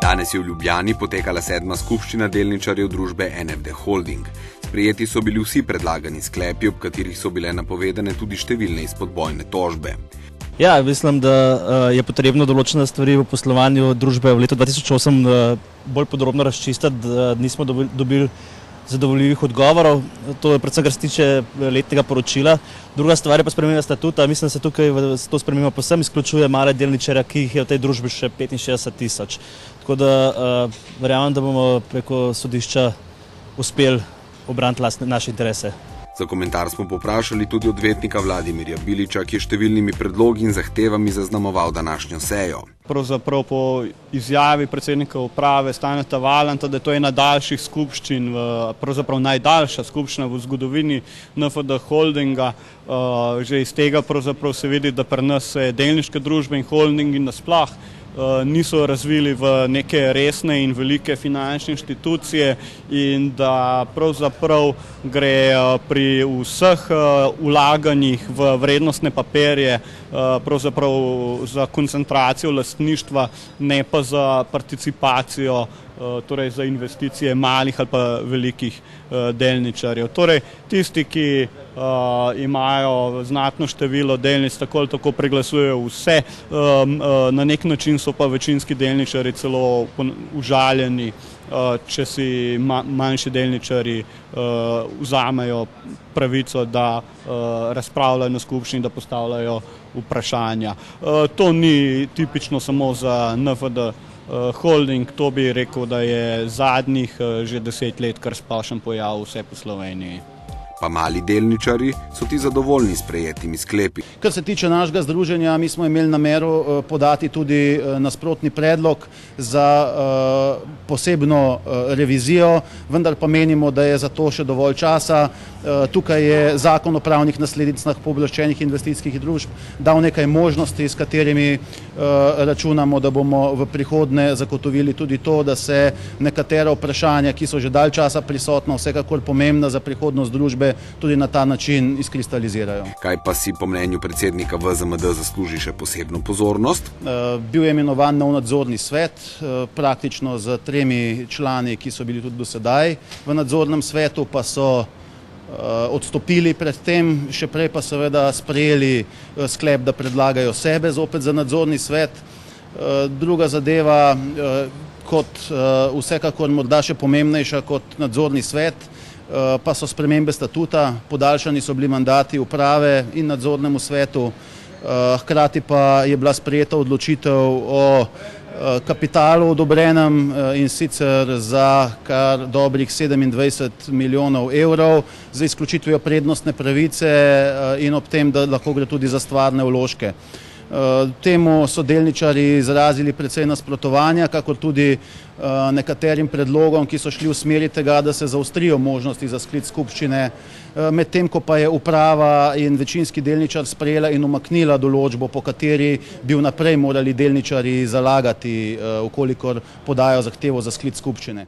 Danes je v Ljubljani potekala 7. skupščina delničarjev družbe NFD Holding. Sprejeti so bili vsi predlagani sklepi, ob katerih so bile napovedane tudi številne izpodbojne tožbe. Ja, mislim, da je potrebno določene stvari v poslovanju družbe v letu 2008 bolj podrobno razčistiti, da nismo dobili zadovoljivih odgovorov. To je predvsem, kar se tiče letnega poročila. Druga stvar je pa sprememba statuta. Mislim, da se tukaj s to spremembo povsem izključuje male delničarje, ki jih je v tej družbi še 65 000. Tako da verjamem, da bomo preko sodišča uspeli obraniti naše interese. Za komentar smo povprašali tudi odvetnika Vladimirja Biliča, ki je številnimi predlogi in zahtevami zaznamoval današnjo sejo. Pravzaprav po izjavi predsednika uprave Staneta Valanta, da je to ena daljših skupščin, pravzaprav najdaljša skupščina v zgodovini NFD Holdinga. Že iz tega pravzaprav se vidi, da pri nas se delniške družbe in holdingi nasploh niso razvili v neke resne in velike finančne inštitucije in da pravzaprav gre pri vseh vlaganjih v vrednostne papirje pravzaprav za koncentracijo lastništva, ne pa za participacijo, torej za investicije malih ali pa velikih delničarjev. Torej, tisti, ki imajo znatno število delnic, tako ali tako preglasujejo vse, na nek način so pa večinski delničarji celo užaljeni, če si manjši delničarji vzamejo pravico, da razpravljajo na skupščini, da postavljajo vprašanja. To ni tipično samo za NFD Holding, to bi rekel, da je zadnjih že 10 let kar splošen pojav vse po Sloveniji. Pa mali delničarji so ti zadovoljni s sprejetimi sklepi. Kar se tiče našega združenja, mi smo imeli namero podati tudi nasprotni predlog za posebno revizijo, vendar pa menimo, da je za to še dovolj časa. Tukaj je Zakon o pravnih naslednicah pooblaščenih investicijskih družb dal nekaj možnosti, s katerimi računamo, da bomo v prihodnje zagotovili tudi to, da se nekatera vprašanja, ki so že dalj časa prisotna, vsekakor pomembna za prihodnost družbe, tudi na ta način izkristalizirajo. Kaj pa si po mnenju predsednika VZMD zasluži še posebno pozornost? Bil je imenovan nov nadzorni svet, praktično z 3 člani, ki so bili tudi do sedaj v nadzornem svetu, pa so odstopili pred tem, še prej pa seveda sprejeli sklep, da predlagajo sebe zopet za nadzorni svet. Druga zadeva, kot vsekakor morda še pomembnejša kot nadzorni svet, pa so spremembe statuta, podaljšani so bili mandati uprave in nadzornemu svetu, hkrati pa je bila sprejeta odločitev o kapitalu odobrenem in sicer za kar dobrih 27 milijonov evrov za izključitvijo prednostne pravice in ob tem, da lahko gre tudi za stvarne vložke. Temu so delničarji izrazili precej nasprotovanja, kakor tudi nekaterim predlogom, ki so šli v smeri tega, da se zaostrijo možnosti za sklic skupščine, medtem ko pa je uprava in večinski delničar sprejela in umaknila določbo, po kateri bi vnaprej morali delničarji zalagati, v kolikor podajo zahtevo za sklic skupščine.